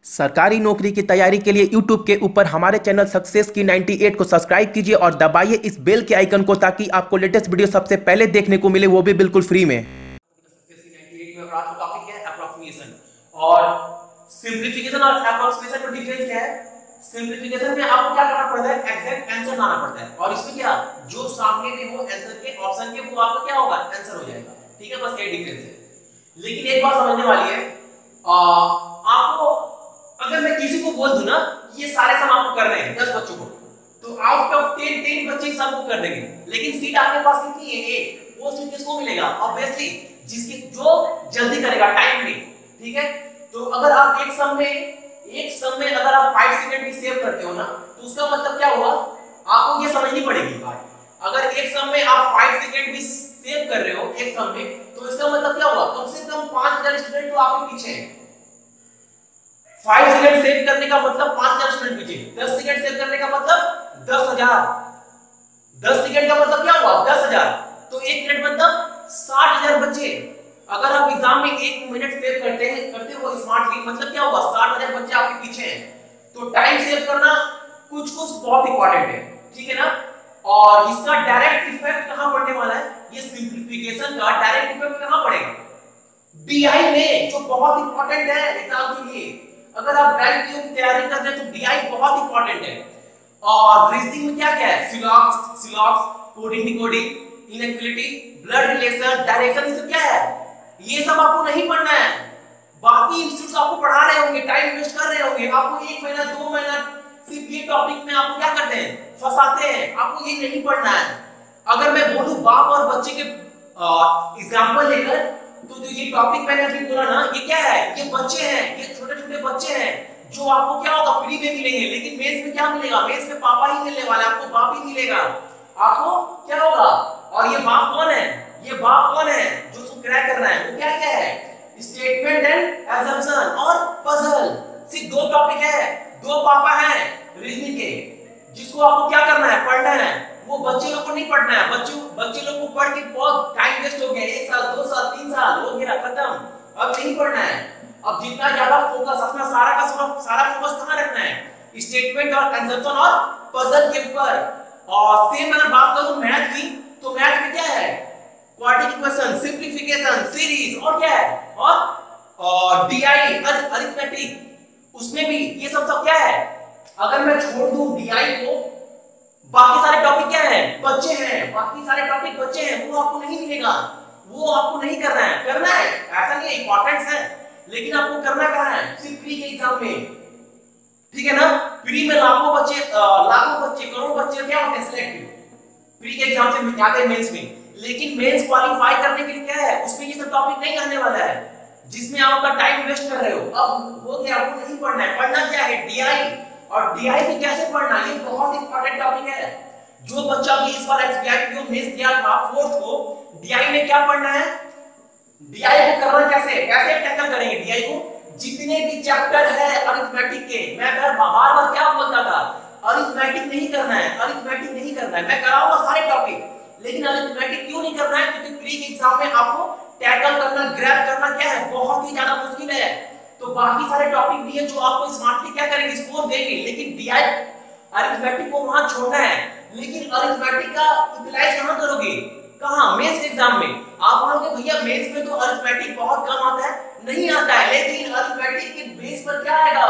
सरकारी नौकरी की तैयारी के लिए YouTube के ऊपर हमारे चैनल सक्सेस की 98 को सब्सक्राइब कीजिए और दबाइए इस बेल के आइकन को ताकि आपको लेटेस्ट वीडियो सबसे पहले देखने को मिले, वो भी बिल्कुल फ्री में। सक्सेस की 98 में आज का टॉपिक है अप्रोक्सीमेशन और सिंपलीफिकेशन और अप्रोक्सीमेशन में डिफरेंस क्या है। सिंपलीफिकेशन में आपको क्या करना पड़ता है, एग्जैक्ट आंसर लाना पड़ता है, और इसमें क्या जो सामने में हो आंसर के ऑप्शन के वो आपका क्या होगा, आंसर हो जाएगा। ठीक है, बस ये डिफरेंस है। लेकिन एक बात समझने वाली है, आपको अगर मैं किसी को बोल दूं ना ये सारे सम आपको करने हैं 10 बच्चों को, तो आउट ऑफ 10 बच्चे सम को कर देंगे, लेकिन सीट आपके पास कितनी है, एक। वो सीट किसको मिलेगा, ऑब्वियसली जिसकी जो जल्दी करेगा, टाइमली। ठीक है, तो अगर आप एक सम में अगर आप 5 सेकंड भी सेव करते हो ना, तो उसका मतलब क्या हुआ, आपको ये समझनी पड़ेगी बात। अगर एक सम में आप 5 सेकंड भी सेव कर रहे हो एक सम में, तो इसका मतलब क्या हुआ, कम से कम 5000 स्टूडेंट तो आपके पीछे हैं। 5 सेकंड सेव करने का मतलब 5000 स्टूडेंट पीछे, 10 सेकंड सेव करने का मतलब 10000, 10 सेकंड का मतलब क्या हुआ 10000, तो 1 मिनट मतलब 60000 बच्चे। अगर आप एग्जाम में 1 मिनट सेव करते हो स्मार्टली, मतलब क्या हुआ 60000 बच्चे आपके पीछे हैं। तो टाइम सेव करना कुछ बहुत इंपॉर्टेंट है, ठीक है ना। और इसका डायरेक्ट इफेक्ट कहां पड़ने वाला है, ये सिंपलीफिकेशन का डायरेक्ट इफेक्ट कहां पड़ेगा, डीआई में, जो बहुत इंपॉर्टेंट है एग्जाम के लिए। अगर आप बैंक की तैयारी कर रहे हैं तो डीआई बहुत इंपॉर्टेंट है। और रीजनिंग में क्या क्या है, सिलॉक्स, coding decoding, inequality, blood relation, direction, ये सब क्या है, ये सब आपको नहीं पढ़ना है। बाकी इंस्टीट्यूट्स आपको पढ़ा रहे होंगे, टाइम वेस्ट कर रहे होंगे, आपको 1 महीना 2 महीना सिर्फ ये टॉपिक में आपको क्या करते हैं, फंसाते हैं, आपको ये नहीं पढ़ना है। अगर मैं बोलूं बाप और बच्चे के एग्जांपल लेकर, तो जो ये टॉपिक मैंने अभी बोला ना, ये क्या है, ये बच्चे हैं, ये छोटे-छोटे बच्चे हैं, जो आपको क्या होगा प्री में मिलेंगे, लेकिन मेंस में क्या मिलेगा, मेंस में पापा ही मिलने वाला है, आपको बाप ही मिलेगा। आपको क्या होगा, और ये बाप कौन है, ये बाप कौन है जो उसको क्रैक करना है, वो क्या क्या है, स्टेटमेंट एंड असम्पशन और पजल। सिर्फ 2 टॉपिक है, 2 पापा हैं रीजनिंग के, जिसको आपको क्या करना है, पढ़ना है। वो बच्चे लोग को नहीं पढ़ना है, बच्चे लोग को पढ़ के बहुत टाइम वेस्ट हो गया, 1 साल 2 साल 3 साल हो गया, खत्म, अब नहीं पढ़ना है। अब जितना ज्यादा फोकस अपना सारा फोकस कहां रखना है, स्टेटमेंट और असम्पशन और पजल के ऊपर। और सेम अगर बात करूं मैथ की, तो मैथ में क्या है, क्वाड्रेटिक इक्वेशन, सिंपलीफिकेशन, सीरीज, और क्या है, और डीआई अरिथमेटिक, उसमें भी ये सब क्या है। अगर मैं छोड़ दूं डीआई को, बाकी सारे टॉपिक क्या है, बच्चे हैं, बाकी सारे टॉपिक बच्चे हैं, वो आपको नहीं मिलेगा, वो आपको नहीं करना है, ऐसा नहीं है, इंपॉर्टेंस है, लेकिन आपको करना कहां है, सिर्फ प्री के एग्जाम में। ठीक है ना, प्री में लाखों बच्चे करोड़ों बच्चे क्या होते हैं, सिलेक्ट प्री के एग्जाम से जाते हैं मेंस में। लेकिन मेंस क्वालीफाई करने के लिए क्या है, उसमें ये सब टॉपिक नहीं आने वाला है, जिसमें आप अपना टाइम वेस्ट कर रहे हो। अब वो क्या आपको नहीं पढ़ना है, पढ़ना क्या है, डीआई। और डीआई में कैसे पढ़ना, ये बहुत इंपॉर्टेंट टॉपिक है। जो बच्चा भी इस बार एसबीआई पीओ मेंस दिया था 4th को, डीआई में क्या पढ़ना है, डीआई को करना कैसे टैकल करेंगे डीआई को, जितने भी चैप्टर है अरिथमेटिक के, मैं बार-बार क्या बोलता था, अरिथमेटिक नहीं करना है, मैं कराऊंगा सारे टॉपिक, लेकिन अरिथमेटिक क्यों नहीं करना है, क्योंकि प्री के एग्जाम में आपको टैकल करना, ग्रैब करना क्या है, बहुत ही ज्यादा मुश्किल है। तो बाकी सारे टॉपिक भी है जो आपको स्मार्टली क्या करेंगे, स्कोर देंगे, लेकिन डीआई अरिथमेटिक को वहां छोड़ना है। लेकिन अरिथमेटिक का यूटिलाइज कहां करोगे, कहां, मेंस के एग्जाम में। आप बोलोगे भैया मेंस में तो अरिथमेटिक बहुत कम आता है, नहीं आता है, लेकिन अरिथमेटिक के बेस पर क्या आएगा,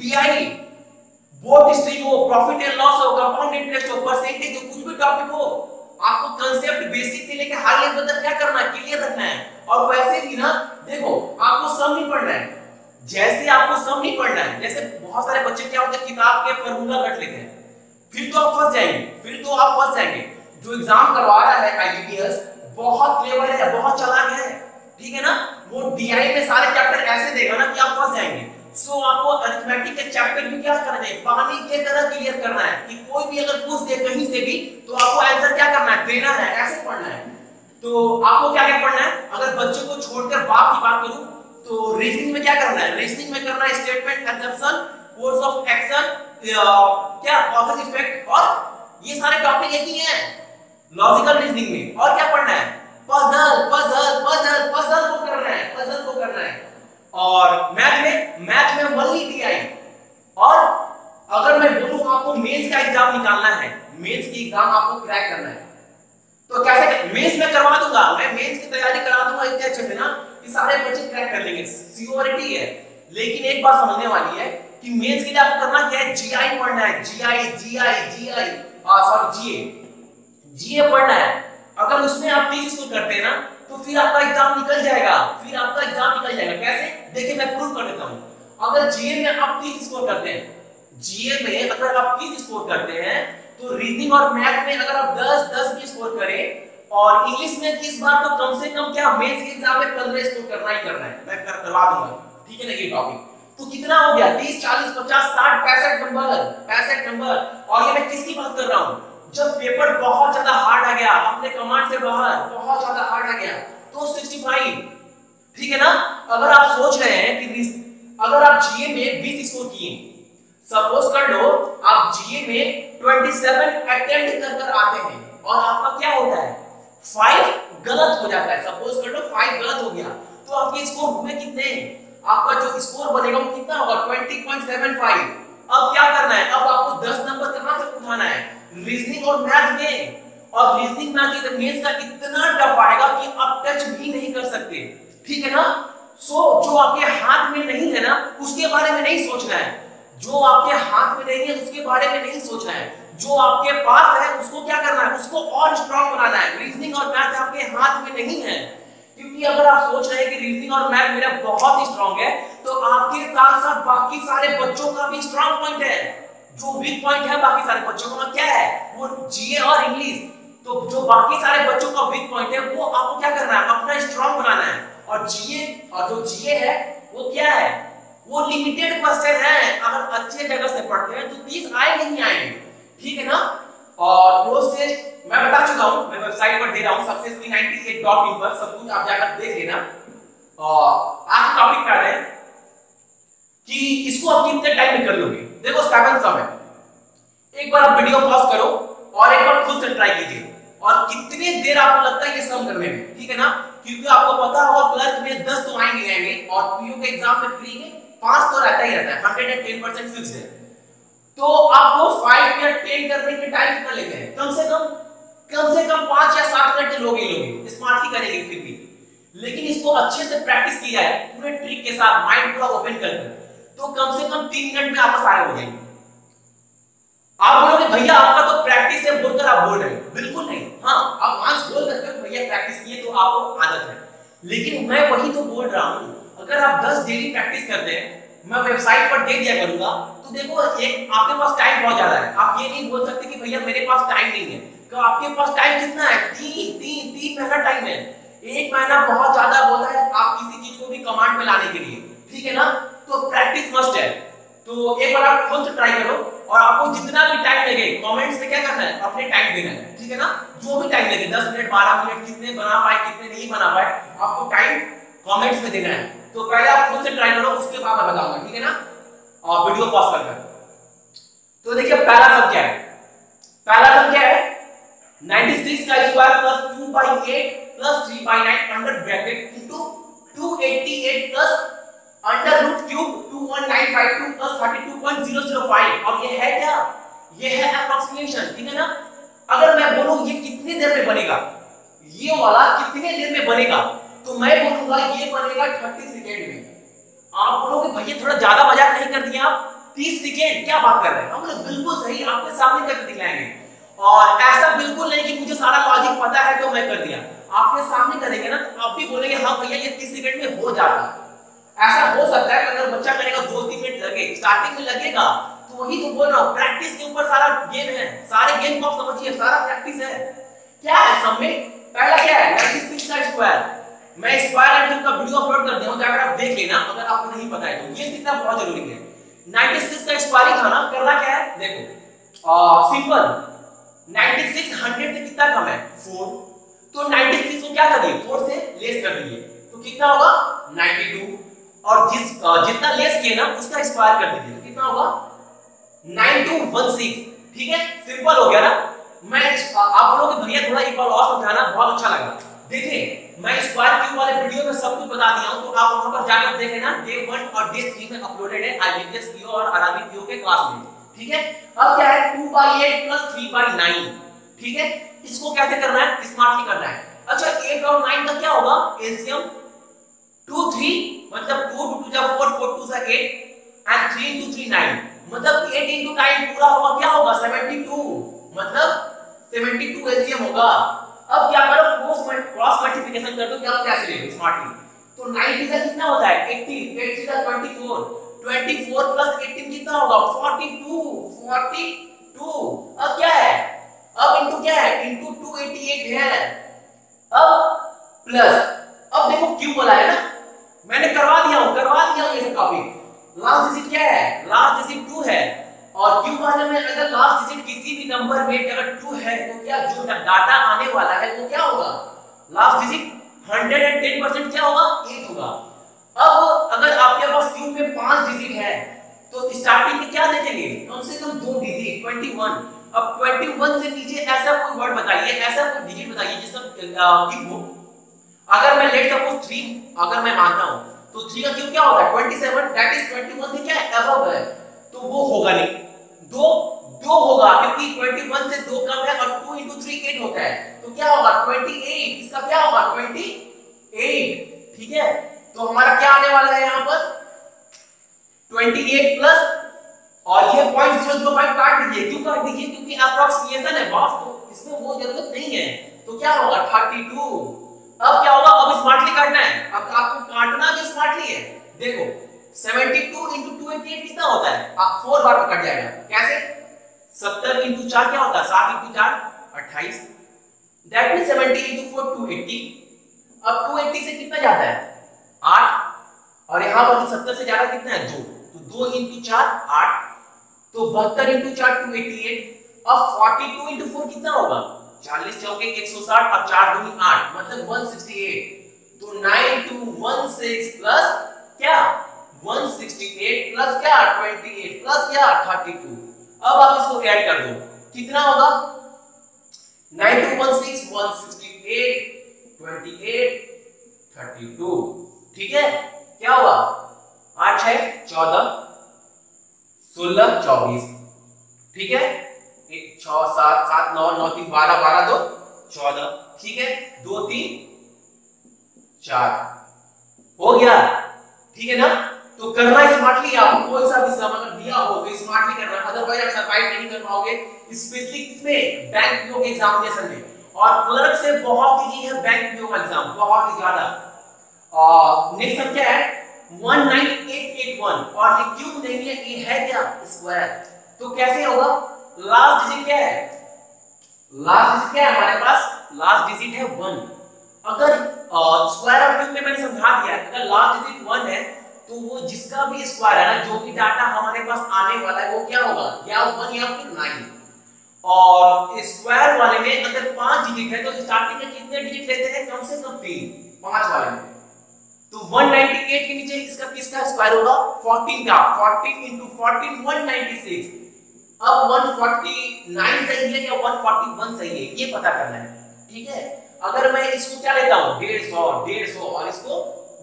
डीआई, बोर्ड स्ट्रीम हो, प्रॉफिट एंड लॉस हो, कंपाउंड इंटरेस्ट हो, परसेंटेज हो, कुछ भी टॉपिक हो, आपको कांसेप्ट बेसिक से लेकर हाई लेवल तक क्या करना है, क्लियर रखना है। और वैसे भी ना देखो, आपको सम नहीं पढ़ना है, जैसे आपको सम नहीं पढ़ना है, जैसे बहुत सारे बच्चे क्या होते हैं, किताब के फार्मूला रट लेते हैं, फिर तो आप फंस जाएंगे। जो एग्जाम करवा रहा है आईबीपीएस बहुत क्लेवर है, बहुत चालाक है, ठीक है ना, वो डीआई में सारे चैप्टर ऐसे देगा ना कि आप फंस जाएंगे। सो आपको अरिथमेटिक के चैप्टर भी क्या करना है, पानी के तरह क्लियर करना है, कि कोई भी अगर पूछ दे कहीं से भी, तो आपको आंसर क्या करना है, देना है, ऐसे पढ़ना है। तो आपको क्या पढ़ना है, अगर बच्चे को छोड़कर बाप की बात करूं, तो रीजनिंग में क्या करना है, रीजनिंग में करना है statement, assumption, course of action, क्या कॉज एंड इफेक्ट, और ये सारे टॉपिक एक ही हैं लॉजिकल रीजनिंग में। और क्या पढ़ना है, पजल को करना है। और मैथ में वन ही एग्जाम निकालना है, मेंस की एग्जाम आपको क्रैक करना है, तो कैसे मेंस में करवा दूंगा, मैं मेंस की तैयारी करा दूंगा इतने अच्छे से ना कि सारे बच्चे क्रैक कर लेंगे, सियोरिटी है। लेकिन एक बात समझने वाली है कि मेंस के लिए आपको करना क्या है, जीआई पढ़ना है, जीआई सॉरी जीए पढ़ना है। अगर उसमें आप 30 स्कोर करते हैं ना तो फिर आपका एग्जाम निकल जाएगा, कैसे देखिए मैं प्रूफ कर देता हूं। अगर जीए में आप 30 स्कोर करते हैं, जीए में अगर आप 30 स्कोर करते हैं तो रीजनिंग और मैथ में अगर आप 10 भी स्कोर करें और इंग्लिश में इस बार तो कम से कम क्या मेंस के एग्जाम में 15 स्कोर करना ही करना है, मैं करवा दूंगा, ठीक है ना। ये टॉपिक तो कितना हो गया, 30 40 50 60 65 नंबर। और ये मैं किसकी बात कर रहा हूं, जब पेपर बहुत ज्यादा हार्ड आ गया, अपने कमांड से बाहर बहुत ज्यादा हार्ड आ गया तो 65, ठीक है ना। अगर आप सोच रहे हैं कि अगर आप जीए में 20 स्कोर किए, सपोज कर लो आप जीए में 27 अटेम्प्ट कर आते हैं और आपका क्या होता है 5 गलत हो जाता है, सपोज कर लो 5 गलत हो गया तो आपके स्कोर हुए कितने, आपका जो स्कोर बनेगा वो कितना होगा 20.75। अब क्या करना है, अब आपको 10 नंबर कहां से उठाना है, रीजनिंग और मैथ में। और रीजनिंग मैथ के मेंस का इतना टफ आएगा कि आप टच भी नहीं कर सकते, ठीक है ना। सो जो आपके हाथ में नहीं है ना उसके बारे में नहीं सोचना है, जो आपके हाथ में नहीं है उसके बारे में नहीं सोचना है, जो आपके पास है उसको क्या करना है, उसको और स्ट्रांग बनाना है। रीजनिंग और मैथ आपके हाथ में नहीं है, क्योंकि अगर आप सोच रहे हैं कि रीजनिंग और मैथ मेरा बहुत ही स्ट्रांग है तो आपके साथ साथ बाकी सारे बच्चों का भी स्ट्रांग पॉइंट है, जो वीक पॉइंट है बाकी सारे बच्चों का क्या है, वो जीए और इंग्लिश। तो जो बाकी सारे बच्चों का वीक पॉइंट है वो आपको क्या करना है, अपना स्ट्रांग बनाना है। और जो जीए है वो क्या है, वो लिमिटेड क्वेश्चन है, अगर अच्छे जगह से पढ़ते हैं तो 30 आए नहीं आएंगे, ठीक है ना। और क्लोज टेस्ट मैं बता चुका हूं, मैं वेबसाइट पर दे रहा हूं successfully98.in पर, सब कुछ आप जाकर देख लेना। और आज टॉपिक कर रहे हैं कि इसको आप कितने टाइम में कर लोगे। देखो 7 सम है, एक बार आप वीडियो पॉज करो और एक बार खुद से ट्राई कीजिए और कितनी देर आपको लगता है ये सम करने में, ठीक है ना। क्योंकि आपको पता होगा क्लर्क में 10 तो आएंगे और पीयू के एग्जाम में प्री के 5 तो रहता ही रहता है, 110% फिक्स है। तो आपको 5 या 10 करने के टाइम कितना लेते हैं, कम से कम 5 या 7 मिनट लोगे स्मार्ट ही करेंगे फिर भी। लेकिन इसको अच्छे से प्रैक्टिस की जाए पूरे ट्रिक के साथ, माइंड पूरा ओपन करके, तो कम से कम 3 मिनट में आप सारे हो जाएंगे। आप बोलोगे भैया आपका तो प्रैक्टिस है बोलकर आप बोल रहे हैं, बिल्कुल नहीं। हाँ आप आंस बोल सकते हो भैया प्रैक्टिस किए तो आपको आदत है, लेकिन मैं वही तो बोल रहा हूं, अगर आप 10 डेली प्रैक्टिस करते हैं, मैं वेबसाइट पर दे दिया करूंगा, तो देखो एक आपके पास टाइम बहुत ज्यादा है, आप ये नहीं बोल सकते कि भैया मेरे पास टाइम नहीं है। तो आपके पास टाइम कितना है, 3 महीना टाइम है। 1 महीना बहुत ज्यादा बोला है आप किसी चीज को भी कमांड में लाने के लिए, ठीक है ना। तो प्रैक्टिस मस्ट है। तो एक बार आप खुद से ट्राई करो और आपको जितना भी टाइम लगे कमेंट्स में क्या करना है, अपने टाइम देना है, ठीक है ना। जो भी टाइम लगे 10 मिनट 12 मिनट, कितने बना पाए कितने नहीं बना पाए, आपको टाइम कमेंट्स में देना है। तो पहले आप खुद से ट्राई करो, उसके बाद मैं बताऊंगा, ठीक है ना। और वीडियो पॉज कर कर। तो देखिए पहला सम क्या है, 96 का square plus 2/8 plus 3/9 under bracket into 288 plus under root cube 21952 plus 32.005। और ये है क्या, ये है अप्रोक्सीमेशन, ठीक है ना। अगर मैं बोलूं ये कितनी देर में बनेगा, ये वाला कितने देर में बनेगा, तो मैं बोलूंगा ये बनेगा 30 सेकंड में। आप बोलोगे भैया थोड़ा ज्यादा मजाक नहीं कर दिया आप, 30 सेकंड क्या बात कर रहे हैं, हम लोग बिल्कुल सही आपके सामने करके दिखाएंगे। और ऐसा बिल्कुल नहीं कि मुझे सारा लॉजिक पता है तो मैं कर दिया, आपके सामने करेंगे ना तो आप भी बोलेंगे हाँ भैया ये 30 सेकंड में हो जाता। ऐसा हो सकता है अगर बच्चा करेगा 2-3 मिनट लगे, स्टार्टिंग में लगेगा, तो वही तो बोल रहा हूं प्रैक्टिस के ऊपर सारा गेम है, सारे गेम को आप समझिए, सारा प्रैक्टिस है। क्या है सब में, पहला क्या है 96 का स्क्वायर, मैं स्क्वायर एंड क्यूब का वीडियो अपलोड कर दिया हूं, जाकर आप देख लेना अगर आपको नहीं पता है तो, ये सीखना बहुत जरूरी है। 96 का स्क्वायर था ना, करना क्या है देखो सिंपल, 96 100 से कितना कम है 4, तो 96 को क्या कर दिए 4 से लेस कर दिए, तो कितना होगा 92, और जितना लेस किए ना उसका स्क्वायर कर दीजिए, तो कितना होगा 9216, ठीक है, सिंपल हो गया ना। मैं आप लोगों को भैया थोड़ा एक बार और समझाना बहुत अच्छा लगा। देखिए मैं स्क्वायर क्यूब वाले वीडियो में सब कुछ बता दिया हूं, तो आप वहां पर जाकर देख लेना, डे 1 और डे 3 में अपलोडेड है आईबीपीएस पीओ और आरआरबी पीओ के क्लास में, ठीक है। अब क्या है 2/8 प्लस 3/9, ठीक है। इसको कैसे करना है, स्मार्टली करना है। अच्छा 8 और 9 का क्या होगा एलसीएम, 2 3 मतलब 2 2 जा 4 4 2 जा 8 एंड 3 into 3 9 मतलब 8 into 9 पूरा होगा क्या होगा 72 मतलब 72 एलसीएम होगा। अब क्या करो क्रॉस मल्टीप्लिकेशन कर दो, क्या कैसे ले स्मार्टली। तो 90 का कितना होता है 80, 80 का 24, 24 प्लस 18 कितना होगा 42, 42। अब क्या है, अब इनटू क्या है इनटू 288 है। अब प्लस, अब देखो क्यू बोला है ना, मैंने करवा दिया हूं ये सब टॉपिक। लास्ट डिजिट क्या है, लास्ट डिजिट 2 है और क्यू वाले में अगर लास्ट डिजिट किसी भी नंबर में अगर 2 है तो क्या जो डाटा आने वाला है वो क्या होगा, लास्ट डिजिट 110% क्या होगा 8 होगा। अब अगर आपके पास क्यू में 5 डिजिट है तो स्टार्टिंग में क्या देखेंगे, कम से कम 2 डिजिट 21। अब 21 से नीचे ऐसा कोई वर्ड बताइए, ऐसा कोई डिजिट बताइए जिसका क्यू हो। अगर मैं लेट सपोज 3 अगर मैं मानता हूं तो 3 का क्यूब क्या होता है 27, दैट इज 21 से क्या है अबव है, तो वो होगा नहीं। 2 होगा क्योंकि 21 से 2 कम है और 2 into 3 8 होता है, तो क्या होगा 28, इसका क्या होगा 28, ठीक है। तो हमारा क्या आने वाला है यहाँ पर 28 प्लस और ये 0.005 काट दीजिए, क्यों काट दीजिए क्योंकि अप्रोक्सीमेशन है बॉस, तो इसमें वो जरूरत नहीं है, तो क्या होगा 32। अब क्या होगा, अब स्मार्टली काटना है, अब आपको काटना भी स्मार्टली है। देखो 72 into 288 कितना होता है, आप 4 बार में कट जाएगा, कैसे 70 into 4 क्या होता है 7 into 4 28, दैट मींस 70 into 4 280। अब 280 से कितना जाता है 8 और यहां पर 70 से ज्यादा कितना है 2, तो 2 into 4 8, तो 72 into 4 288। अब 42 into 4 कितना होगा 40 चौके 160 और 4 दूनी 8 मतलब 168, तो 9216 प्लस क्या 168 प्लस क्या 28 प्लस क्या 32। अब आप इसको ऐड कर दो कितना होगा 9216 168 28 32, ठीक है। क्या हुआ 8 6 14 16 24, ठीक है। 6 7 7 9 9 3 12 12 2 14, ठीक है 2 3 4 हो गया, ठीक है ना। तो करना स्मार्टली, आपको कोई सा भी सम अगर दिया हो तो स्मार्टली करना, अदरवाइज आप सरवाइव नहीं कर पाओगे, स्पेशली इसमें बैंक पीओ के एग्जामिनेशन में। और क्लर्क से बहुत इजी है बैंक पीओ का एग्जाम, बहुत ही ज्यादा। और नेक्स्ट सब क्या है 19881 और ये क्यों नहीं है, ये है क्या स्क्वायर, तो कैसे होगा लास्ट डिजिट क्या है, लास्ट डिजिट क्या है हमारे पास, लास्ट डिजिट है 1। अगर स्क्वायर और क्यूब में मैंने समझा दिया, अगर लास्ट डिजिट 1 है तो वो जिसका भी स्क्वायर है ना, जो भी डाटा हमारे पास आने वाला है वो क्या होगा या 1 या फिर 9। और स्क्वायर वाले में अगर 5 डिजिट है तो स्टार्टिंग में कितने डिजिट लेते हैं, कम से कम 3, 5 वाले में। तो 198 के नीचे इसका किसका स्क्वायर होगा 14 का, 14 into 14 196। अब 149 सही है या 141 सही है ये पता करना है, ठीक है। अगर मैं इसको क्या लेता हूं 150 और इसको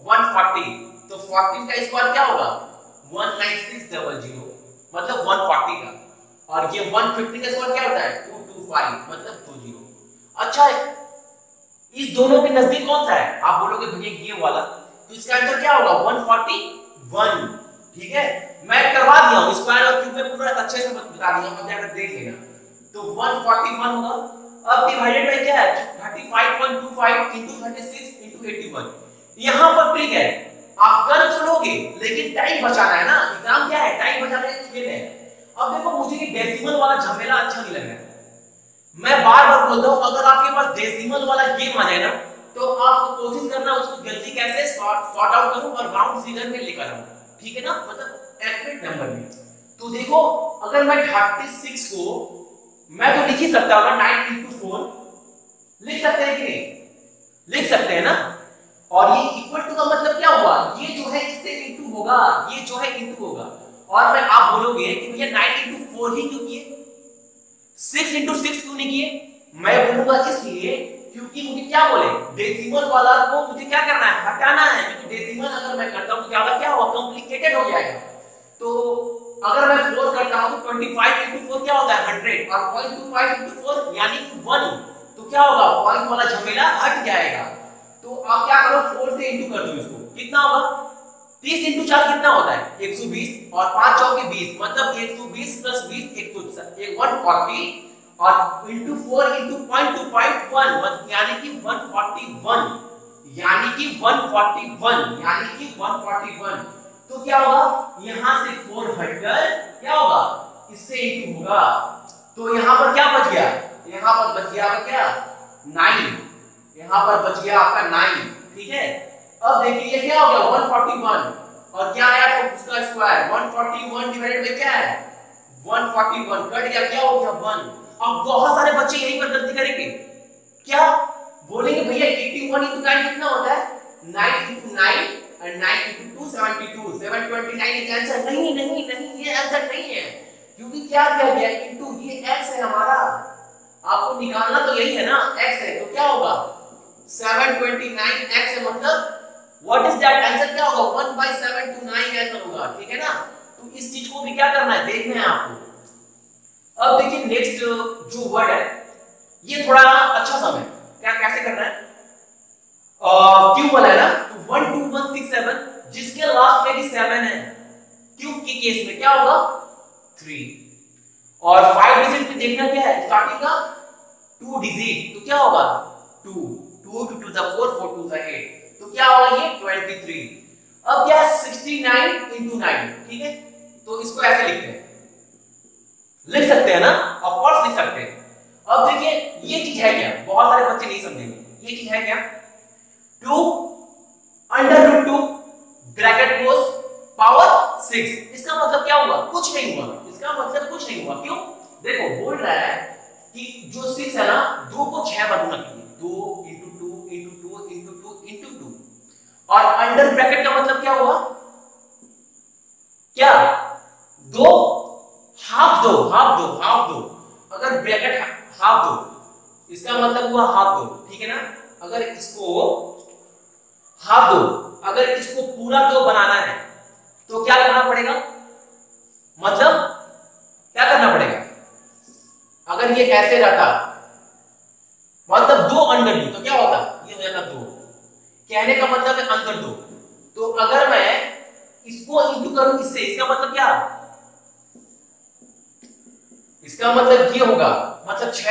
140, तो 14 का स्क्वायर क्या होगा 19600 मतलब 140 का, और ये 150 का स्क्वायर क्या होता है 225 मतलब 20। अच्छा इस दोनों के नजदीक कौन सा है, आप बोलोगे भैया ये वाला, तो इसका आंसर क्या होगा 141, ठीक है। मैं करवा दिया हूं स्क्वायर और क्यूब में पूरा अच्छे से बता दिया हूं, अब जाकर देख लेना। तो 141 होगा। अब डिवाइडेड बाय क्या है 35.25 into 36 into 81। यहां पर ट्रिक है, आप कर तो लोगे लेकिन टाइम बचाना है ना, एग्जाम क्या है टाइम बचाने का खेल है। अब देखो मुझे ये डेसिमल वाला झमेला अच्छा नहीं लग रहा है, मैं बार-बार बोलता हूं अगर आपके पास डेसिमल वाला गेम आ जाए ना तो आप कोशिश करना उसको जल्दी कैसे सॉर्ट आउट करूं और राउंड फिगर में लेकर आऊं, ठीक है ना, मतलब एक्यूरेट नंबर में। तो देखो अगर मैं 36 को मैं तो लिख ही सकता हूं 9 into 4 लिख सकते हैं कि नहीं, लिख सकते हैं ना। और ये इक्वल टू का मतलब क्या हुआ, ये जो है इससे इनटू होगा, ये जो है इनटू होगा। और मैं आप बोलोगे कि भैया 9 into 4 ही क्यों किए, 6 into 6 क्यों नहीं किए, मैं बोलूंगा इसलिए क्योंकि मुझे क्या बोले डेसिमल वाला को मुझे क्या करना है हटाना है, क्योंकि डेसिमल अगर मैं करता हूं तो क्या होगा क्या होगा कॉम्प्लिकेटेड हो जाएगा। तो अगर मैं 4 करता रहा हूं तो 25 into 4 क्या होता है 100 और 0.25 into 4 यानी कि 1, तो क्या होगा पॉइंट वाला झमेला हट जाएगा। तो आप क्या करो 4 से इंटू कर दो इसको, कितना होगा 30 into 4 कितना होता है 120 और 5 चौके 20 मतलब 120 plus 20 140 और into 4 into 0.25 1 यानी कि 141 यानी कि 141 तो क्या होगा यहां से 4 हटकर क्या होगा इससे इंटू होगा, तो यहां पर क्या बच गया, यहां पर बच गया आपका क्या 9, यहां पर बच गया आपका 9, ठीक है। अब देखिए ये क्या हो गया 141 और क्या आया तो उसका स्क्वायर 141 डिवाइडेड बाय क्या है 141 कट गया क्या हो गया 1। अब बहुत सारे बच्चे यहीं पर गलती करेंगे, क्या बोलेंगे भैया 81 into 9 कितना होता है 9 into 9 and 9 into 2 72 729 is answer. नहीं नहीं नहीं ये आंसर नहीं है, क्योंकि क्या किया गया इनटू ये x है हमारा, आपको निकालना तो यही है ना x है, तो क्या होगा 729 x है मतलब व्हाट इज दैट आंसर क्या होगा 1/729 ऐसा होगा, ठीक है ना। तो इस चीज को भी क्या करना है देखना है आपको। अब देखिए नेक्स्ट जो वर्ड है ये थोड़ा अच्छा सा है, क्या कैसे करना है क्यों बोला है ना तो 1 2 1 6 7 जिसके लास्ट में भी 7 है क्यूब के केस में क्या होगा 3 और 5 डिजिट में देखना क्या है स्टार्टिंग का 2 डिजिट तो क्या होगा 2 2 to 2 4 4 2 8 तो क्या होगा ये 23। अब क्या 69 into 9 ठीक है, तो इसको ऐसे लिखते हैं, लिख सकते हैं ना ऑफ कोर्स लिख सकते हैं। अब देखिए ये चीज है क्या, बहुत सारे बच्चे नहीं समझेंगे, ये चीज है क्या 2 under root 2 bracket close power 6, इसका मतलब क्या हुआ कुछ नहीं हुआ, इसका मतलब कुछ नहीं हुआ, क्यों देखो बोल रहा है कि जो 6 है ना 2 को 6 बार गुना कीजिए 2 into 2 into 2 into 2 into 2 और अंडर ब्रैकेट का मतलब क्या हुआ क्या 2 हाफ दो अगर ब्रैकेट हाफ दो इसका मतलब हुआ हाफ दो, ठीक है ना। अगर इसको हाफ दो अगर इसको पूरा दो बनाना है तो क्या करना पड़ेगा, मतलब क्या करना पड़ेगा, अगर ये ऐसे रहता मतलब 2 अंडर 2 तो क्या होता ये हो जाता 2, कहने का मतलब है अंदर 2, तो अगर मैं इसको इंटू करूं इससे इसका मतलब क्या, इसका मतलब ये होगा मतलब 6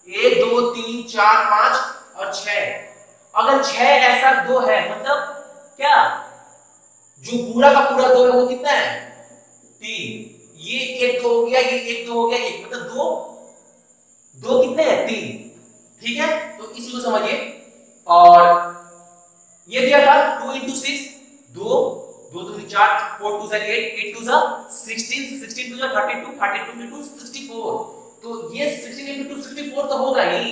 1 2 3 4 5 और 6, अगर 6 ऐसा 2 है मतलब क्या जो पूरा का पूरा 2 है वो कितना है 3, ये 1 2 हो गया ये 1 2 हो गया 1 मतलब 2 कितने हैं 3, ठीक है। तो इसी को समझिए और ये दिया था 2 into 6 2 2 2 4 4 2 8 8 2 16 16 2 32 32 into 2 64, तो ये 16 into 2 64 तो होगा ही,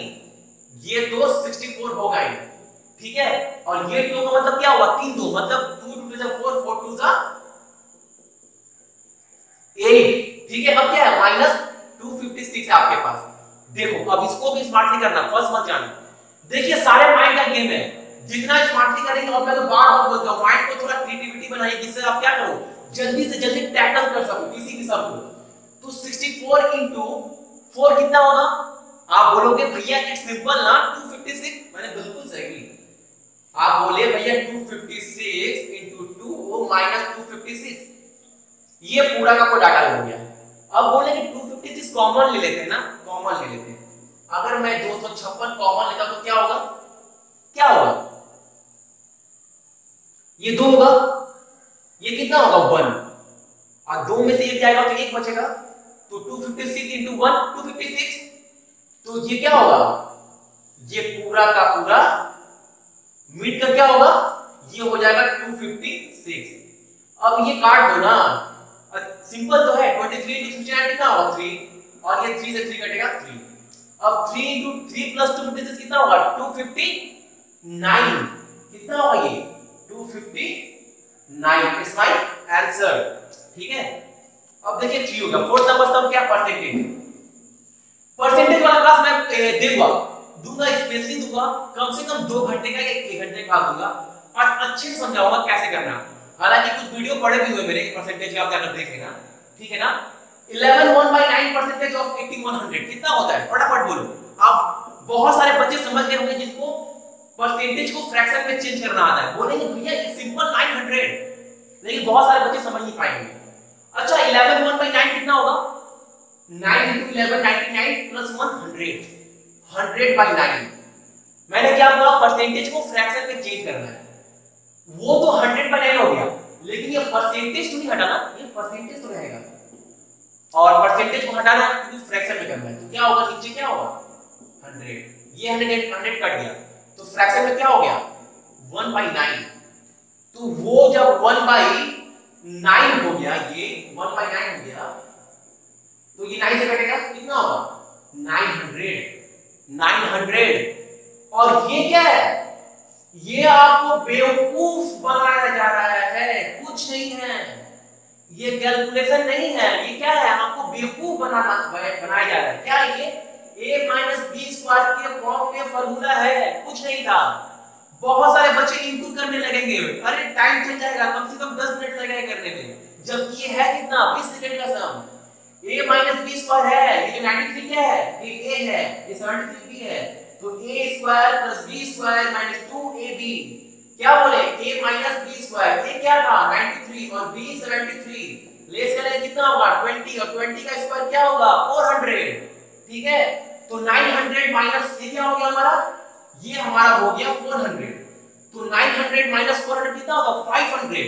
ये तो 64 होगा ही, ठीक है। और ये 2 का मतलब क्या हुआ 3 2 मतलब 2 2 4 4 2 8, ठीक है। अब क्या है माइनस 256 है आपके पास, देखो अब इसको भी स्मार्टली करना फर्स्ट मत जाना, देखिए सारे माइंड का गेम है, जितना स्मार्टली करेंगे और मैं तो बार बार बोलता हूं माइंड को थोड़ा क्रिएटिविटी बनाइए जिससे आप क्या करो जल्दी से जल्दी टैकल कर सको किसी भी सम को। तो 64 into 4 कितना होगा, आप बोलोगे भैया इट्स सिंपल ना 256, मैंने बिल्कुल सही, आप बोले भैया 256 into 2 वो माइनस 256, ये पूरा का पूरा डाटा हो गया। अब बोले कि 256 कॉमन ले लेते हैं ना, कॉमन ले लेते हैं, अगर मैं 256 कॉमन लेता तो क्या होगा, क्या होगा ये 2 होगा, ये कितना होगा 1 और 2 में से 1 जाएगा तो 1 बचेगा, तो 256 into 1 256, तो ये क्या होगा ये पूरा का पूरा मिड का क्या होगा ये हो जाएगा 256। अब ये काट दो ना, सिंपल तो है 23 into 69 कितना होगा 3 और ये 3 से 3 कटेगा 3, अब 3 into 3 plus 256 कितना होगा 259, कितना होगा ये 259 इज माय आंसर, ठीक है। अब देखिए 3 होगा, फोर्थ नंबर सम क्या परसेंटेज, परसेंटेज वाला क्लास मैं दूंगा स्पेशली दूंगा, कम से कम 2 घंटे का या 1 घंटे का दूंगा और अच्छे से समझाऊंगा कैसे करना। हालांकि कुछ वीडियो पड़े भी हुए मेरे परसेंटेज के, आप जाकर देख लेना, ठीक है ना। 11 1/9 परसेंटेज ऑफ 8100 कितना होता है, फटाफट बोलो। आप बहुत सारे बच्चे समझ गए होंगे जिनको परसेंटेज को फ्रैक्शन में चेंज करना आता है, बोलेंगे भैया ये सिंपल 900, लेकिन बहुत सारे बच्चे समझ नहीं पाएंगे। अच्छा 11 1/9 कितना होगा, 9 into 11 99 plus 100, 100/9। मैंने क्या बोला, परसेंटेज को फ्रैक्शन में चेंज करना है, वो तो 100/9 हो गया, लेकिन ये परसेंटेज तो नहीं हटाना, ये परसेंटेज तो रहेगा, और परसेंटेज को हटाना है क्योंकि फ्रैक्शन में करना है, तो क्या होगा, नीचे क्या होगा 100, ये 100 कट गया, तो फ्रैक्शन में क्या हो गया 1/9, तो वो जब 1/9 हो गया, ये 1/9 हो गया, तो ये 9 से कटेगा, कितना होगा 900। और ये क्या है, ये आपको बेवकूफ बनाया जा रहा है, कुछ नहीं है, ये कैलकुलेशन नहीं है, ये क्या है, आपको बेवकूफ बनाया जा रहा है। क्या ये a माइनस बी स्क्वायर के फॉर्म में फॉर्मूला है, कुछ नहीं था। बहुत सारे बच्चे इनटू करने लगेंगे, अरे टाइम चल जाएगा, कम से कम 10 मिनट लगेगा करने में, जबकि ये है कितना 20 सेकंड का सम। a माइनस बी स्क्वायर है, ये जो 93 क्या है, ये a है, ये 73 b है, तो a square plus b square minus 2ab, क्या बोले a माइनस b स्क्वायर, ये क्या था 93 और b 73, लेस करें कितना होगा 20, और 20 का स्क्वायर क्या होगा 400, ठीक है। तो 900 माइनस ये क्या हो गया हमारा, ये हमारा हो गया 400, तो 900 माइनस 400 कितना होगा 500,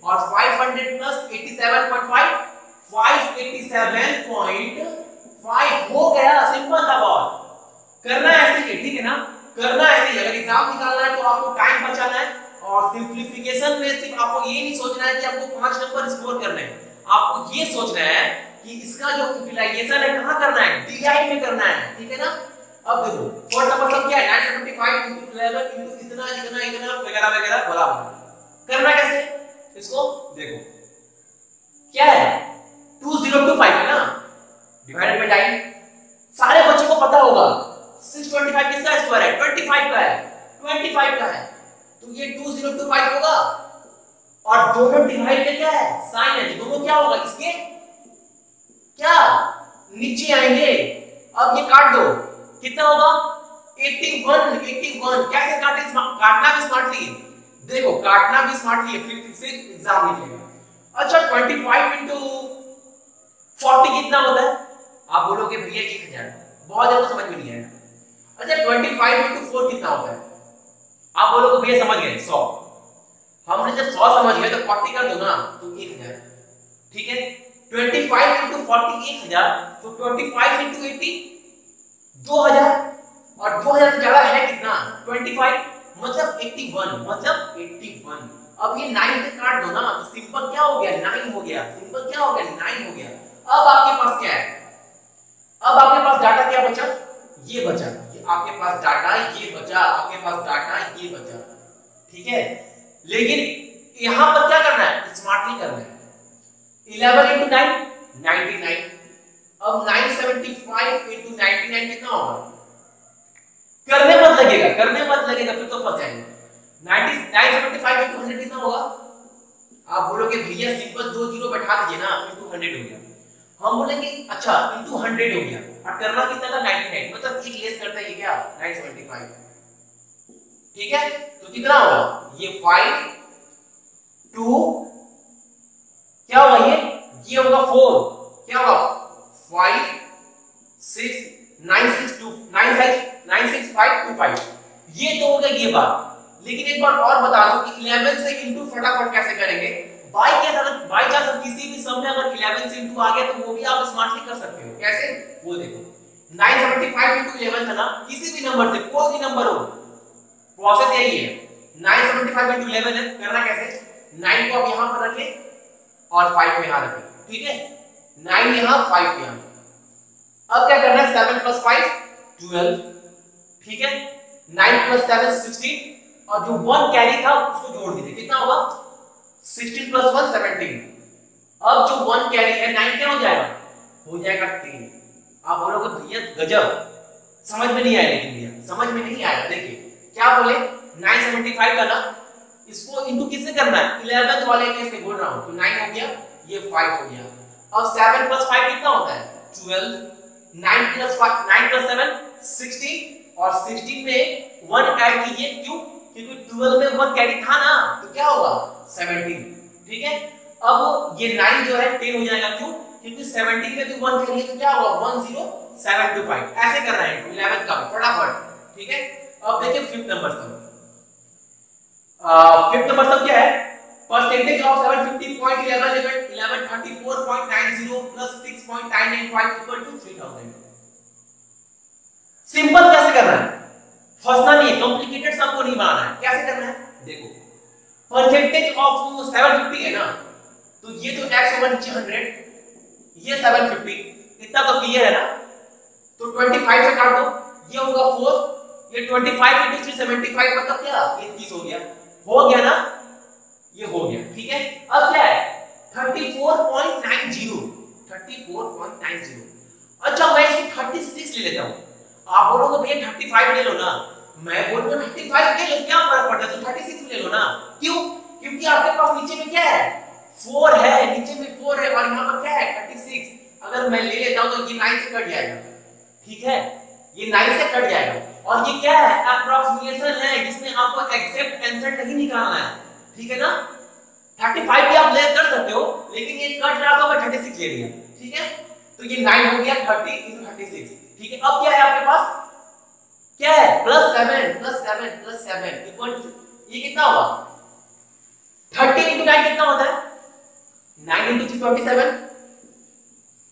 और 500 प्लस 87.5 587.5 हो गया, सिंपल था बहुत। करना ऐसे ही, ठीक है ना, करना ऐसे ही। अगर एग्जाम निकालना है तो आपको टाइम बचाना है, और सिंपलीफिकेशन में सिर्फ आपको ये नहीं सोचना है कि आपको 5 नंबर स्कोर करने हैं, आपको ये सोचना है कि इसका जो यूटिलाइजेशन है कहां करना है, DI में करना है, ठीक है ना। अब देखो फोर्थ नंबर सब क्या है 975 into 11 into इतना इतना इतना वगैरह वगैरह बोला, करना कैसे, इसको देखो क्या है 2025 है ना, डिवाइडेड बाय 9, सारे बच्चों को पता होगा 625 किसका स्क्वायर है 25 का है, 25 का है, तो ये 2025 होगा, और दोनों डिवाइड में क्या है साइन है, दोनों क्या होगा इसके क्या नीचे आएंगे। अब ये काट दो, कितना होगा 81 कैसे काटे, काटना भी स्मार्टली, देखो काटना भी स्मार्टली है, फिर एग्जाम निकलेगा। अच्छा 25 into 40 कितना होता है, आप बोलोगे भैया 1000, बहुत ज्यादा समझ में नहीं आया। अच्छा 25 into 4 कितना होता है, आप बोलोगे भैया समझ गए 100, हमने जब 100 समझ गए तो 40 कर दो ना, तो 1000, ठीक है। 25 into 40 1000, तो 25 into 80 2000, और 2000 से ज्यादा है कितना 25, मतलब 81, मतलब 81। अब ये 9 से काट दो ना, तो सिंपल क्या हो गया 9 हो गया, सिंपल क्या हो गया 9 हो गया। अब आपके पास क्या है, अब आपके पास डाटा क्या बचा, ये बचा, ये आपके पास डाटा ये बचा, आपके पास डाटा ये बचा, ठीक है। लेकिन यहां पर क्या करना है, स्मार्टली करना है। 11 into 9 99, अब 975 into 99 कितना होगा, करने मत लगेगा, फिर तो फंस जाएंगे। 975 into 100 कितना होगा, आप बोलोगे भैया सिंपल 2 जीरो बैठा दीजिए ना, into 100 हो गया। हम बोलेंगे अच्छा into 100 हो गया, और करना कितना था 99, मतलब एक लेस करता है ये क्या 975, ठीक है। तो कितना होगा ये 5 2 क्या होगा, ये होगा 4, क्या होगा 5 6 96525, ये तो हो गया ये बात। लेकिन एक बार और बता दूं कि 11 से इंटू फटाफट कैसे करेंगे, बाई चांस किसी भी सम में अगर 11 से इंटू आ गया तो वो भी आप स्मार्टली कर सकते हो, कैसे वो देखो 975 into 11 था ना, किसी भी नंबर से कोई भी नंबर हो, प्रोसेस यही है 975 into 11 है, करना कैसे 9 को आप यहां पर रखें और 5 को यहां रखें, ठीक है 9 यहां 5 यहां। अब क्या करना है 7 + 5 12, ठीक है 9 + 7 16, और जो 1 कैरी था उसको जोड़ दीजिए, कितना होगा 16 + 1 17। अब जो 1 कैरी है 9 क्या हो जाएगा 3। आप बोलोगे भैया गजब, समझ में नहीं आया, लेकिन भैया समझ में नहीं आया। देखिए क्या बोले 975 का ना इसको इनटू किससे करना है, 11th वाले केस में बोल रहा हूं। तो 9 हो गया, ये 5 हो गया। अब 7 + 5 कितना होता है 12, 9 + 7 16 और 16 में 1 ऐड कीजिए, क्यों, क्योंकि 12 में 1 कैरी था ना, तो क्या होगा 17। ठीक है, अब ये 9 जो है 10 हो जाएगा, क्यों, क्योंकि 17 में भी 1 कैरी है, तो क्या होगा 10725। ऐसे कर रहे हैं 11th का फटाफट। ठीक है, अब देखिए 5th नंबर सब। 5th नंबर सब क्या है, percentage of 750.11 1134.90 plus 6.995 equal to 3000। Simple कैसे करना है, फंसना नहीं है, कॉम्प्लिकेटेड सबको नहीं बनाना है। कैसे करना है, देखो परसेंटेज ऑफ 750 है ना, तो ये तो x ओवर नीचे 100, ये 750 इतना तो क्लियर है ना, तो 25 से काट दो, ये होगा 4, ये 25 × 375 मतलब क्या, ये 30 हो गया ना, ये हो गया। ठीक है, अब क्या है 34.90 34.90। अच्छा मैं इसको 36 ले लेता हूं, आप बोलोगे भैया 35 ले लो ना, मैं बोलूंगा 35 ले लो, क्या फर्क पड़ता है, तो 36 ले लो ना। क्यों, क्योंकि आपके पास नीचे में क्या है 4 है, नीचे में 4 है और यहां पर क्या है 36। अगर मैं ले लेता हूं तो ये 9 से कट जाएगा। ठीक है, ये 9 से कट जाएगा, और ये क्या है अप्रोक्सीमेशन है, जिसमें आपको एग्जैक्ट आंसर नहीं निकालना है। ठीक है ना, 35 भी आप ले कर सकते हो, लेकिन ये कट रहा तो मैं 36 ले लिया। ठीक है, तो ये 9 हो गया 30 × 36। ठीक है, अब क्या है आपके पास, क्या है +7 इक्वल टू, ये कितना होगा 30 × 9 कितना होता है 9 × 3 27,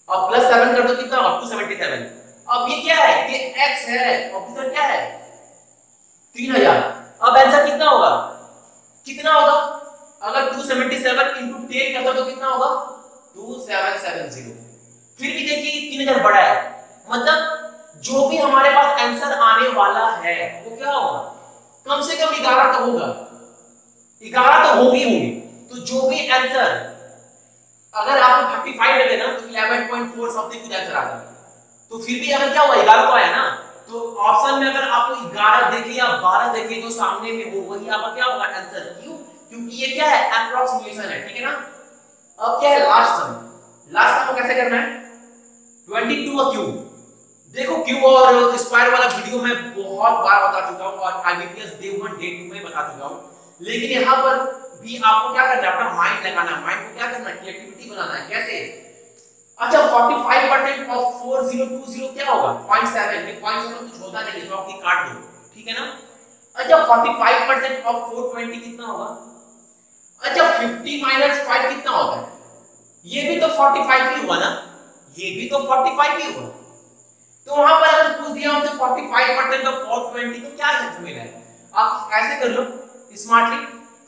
अब +7 कर दो कितना होगा 277। अब ये क्या है, ये x है, ऑप्शन क्या है 3000। अब आंसर कितना होगा, अगर 277 × 10 करता तो कितना होगा 2770। फिर भी देखिए 3000 बड़ा है, मतलब जो भी हमारे पास आंसर आने वाला है वो क्या होगा, कम से कम 11 तो होगा, 11 तो होगी। तो जो भी आंसर, अगर आपको 35 लगे ना तो 11.4 समथिंग कुछ आंसर आता, तो फिर भी अगर क्या हुआ 11 तो आया ना, तो ऑप्शन में अगर आपको 11 देखे या 12 देखे जो सामने में हो वही आपका क्या होगा आंसर। क्यों, क्योंकि ये क्या है अप्रोक्सीमेशन है। ठीक है ना, अब क्या है लास्ट सम कैसे करना है 22 का क्यूब। देखो क्यूब और स्क्वायर वाला वीडियो मैं बहुत बार बता चुका हूं और आईबीपीएस डे 1 डे 2 में बता चुका हूं, लेकिन यहां पर भी आपको क्या करना है, अपना माइंड लगाना है, माइंड को क्या करना है क्रिएटिविटी बनाना है। कैसे, अच्छा 45% ऑफ 4020 क्या होगा 0.7, ये 0.7 कुछ होता नहीं है तो आपकी काट दो। ठीक है ना, अच्छा 45% ऑफ 420 कितना होगा, अच्छा 50 - 5 कितना होता है, ये भी तो 45 ही हुआ ना, ये भी तो 45 ही हुआ। तो वहां पर अगर पूछ दिया हमसे 45% ऑफ 420 तो क्या आंसर मिला है, आप ऐसे कर लो स्मार्टली।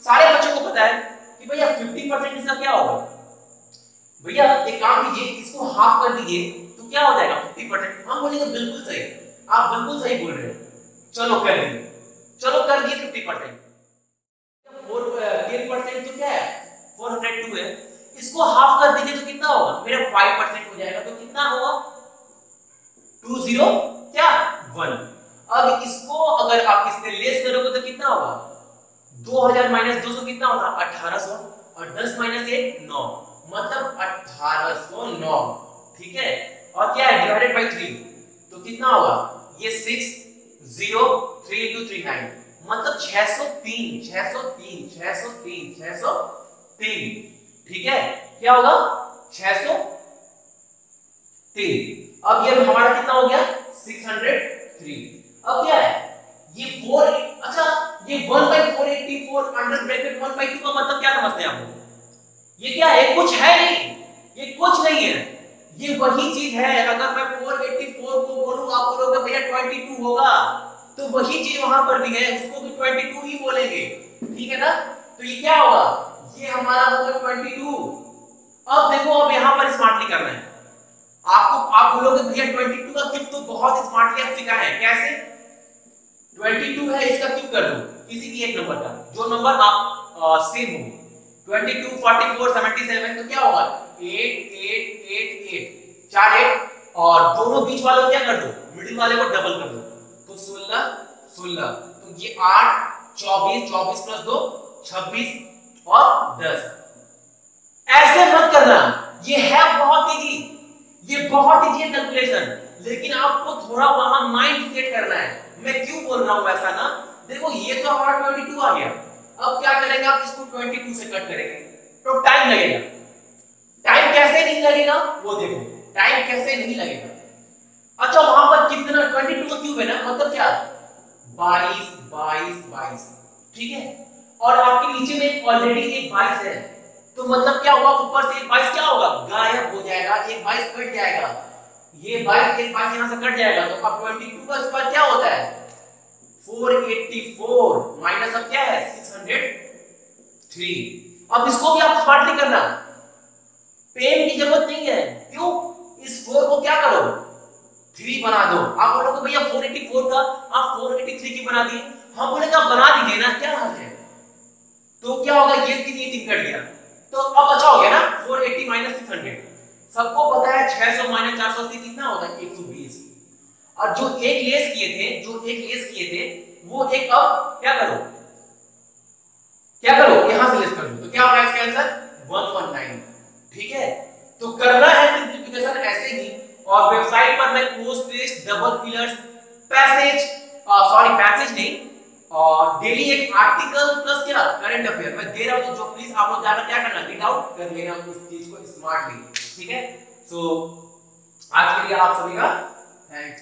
सारे बच्चों को पता है कि भैया 50% इसका क्या होगा, भैया एक काम कीजिए इसको हाफ कर दीजिए तो क्या हो जाएगा 50%। हम बोलेंगे बिल्कुल सही, आप बिल्कुल सही बोल रहे हैं, चलो कर दिए 50%। 10% तो क्या है 402 है, इसको हाफ कर दीजिए तो कितना होगा मेरा 5% हो जाएगा, तो कितना होगा 20 क्या 1। अब इसको अगर आप इससे लेस करोगे तो कितना होगा 2000 - 200 कितना होगा 1800, और 10 - 1 9, मतलब 1809। ठीक है, और क्या है डिवाइडेड बाय 3 तो कितना होगा ये 603 × 3 9, मतलब 603। ठीक है, क्या होगा 603। अब ये हमारा कितना हो गया 603। अब क्या है ये 4, अच्छा ये 1/484 अंडर ब्रैकेट 1/2 का मतलब क्या समझते हैं आप लोग, ये क्या है कुछ है नहीं, ये कुछ नहीं है, ये वही चीज है। अगर मैं 484 को बोलूं आप बोलोगे भैया 22 होगा, तो वही चीज वहां पर भी है, उसको भी 22 ही बोलेंगे। ठीक है ना, तो ये क्या होगा ये हमारा होगा 22। अब देखो, अब यहां पर स्मार्टली करना है आपको, आप बोलोगे भैया 22 का क्यूब तो बहुत स्मार्टली आप सिखाए हैं, कैसे 22 है इसका क्यूब कर दो किसी भी एक नंबर का, जो नंबर आप सेम हो 22 44 77, तो क्या होगा 8 8 8 8 4 8, और दोनों बीच वालों को क्या कर दो मिडिल वाले को डबल कर दो, तो 16 16, तो ये 8 24 24 + 2 26 और 10। ऐसे मत करना, ये है बहुत इजी, ये बहुत इजी है कैलकुलेशन, लेकिन आपको थोड़ा वहां माइंड सेट करना है। मैं क्यों बोल रहा हूं ऐसा ना, देखो ये तो हमारा 22 आ गया, अब क्या करेंगे आप इसको 22 से कट करेंगे तो टाइम लगेगा। टाइम कैसे नहीं लगेगा वो देखो, टाइम कैसे नहीं लगेगा। अच्छा वहां पर कितना 22 का क्यूब है ना, मतलब क्या 22 22 22, ठीक है। और आपके नीचे में ऑलरेडी एक 22 है, तो मतलब क्या होगा, ऊपर से एक 22 क्या होगा, गायब हो जाएगा, एक 22 कट जाएगा, ये 22 एक 22 यहां से कट जाएगा, तो अब 22 का स्क्वायर क्या होता है 484 माइनस अब क्या है 603। अब इसको भी आप स्मार्टली करना, पेन की जरूरत नहीं है, क्यों, इस 4 को क्या करो 3 बना दो। आप बोलोगे भैया 484 था, आप 483 की बना दिए, हम बोलेंगे आप बना दीजिए ना, क्या हर्ज है। तो क्या होगा, ये 3 कट गया, तो अब अच्छा हो गया ना 480 माइनस 600। सबको पता है 600 माइनस 480 कितना होता है 120। और जो एक लेस किए थे वो एक, अब क्या करो यहां से लेस कर दो, तो क्या होगा इसका आंसर 119, ठीक है। तो करना है सिंपलीफिकेशन ऐसे ही, और वेबसाइट पर मैं cloze test, double fillers, passage नहीं, और डेली एक आर्टिकल प्लस क्या करंट अफेयर मैं दे रहा हूं, जो प्लीज आप लोग जाकर क्या करना, रीड आउट कर लेना उस चीज को स्मार्टली, ठीक है। सो आज के लिए आप सभी का थैंक्स।